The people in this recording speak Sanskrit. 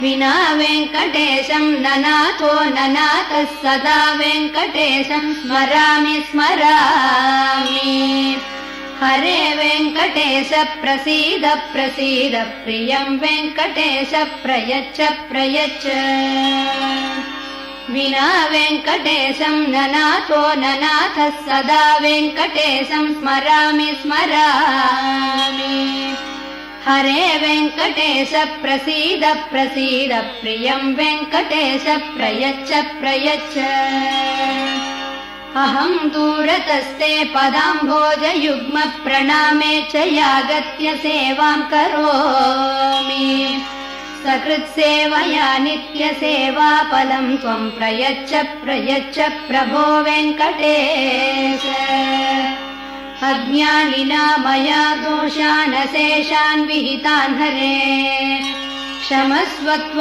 विना वेङ्कटेशं ननाथो ननाथः सदा वेङ्कटेशं स्मरामि स्मरामि। हरे वेङ्कटेश प्रसीद प्रसीद प्रियं वेङ्कटेश प्रयच्छ प्रयच्छ। विना वेङ्कटेशं ननाथो ननाथः सदा वेङ्कटेशं स्मरामि स्मरामि। हरे वेङ्कटेश प्रसीद प्रसीद प्रियं वेङ्कटेश प्रयच्छ प्रयच्छ। अहं दूरतस्ते पदाम्भोजयुग्म प्रणामे च यागत्य सेवां करोमि। सकृत्सेवया नित्यसेवाफलं त्वं प्रयच्छ प्रयच्छ प्रभो वेङ्कटेश। अज्ञानिना मया दोषान् अशेषान् विहितान् हरे क्षमस्व।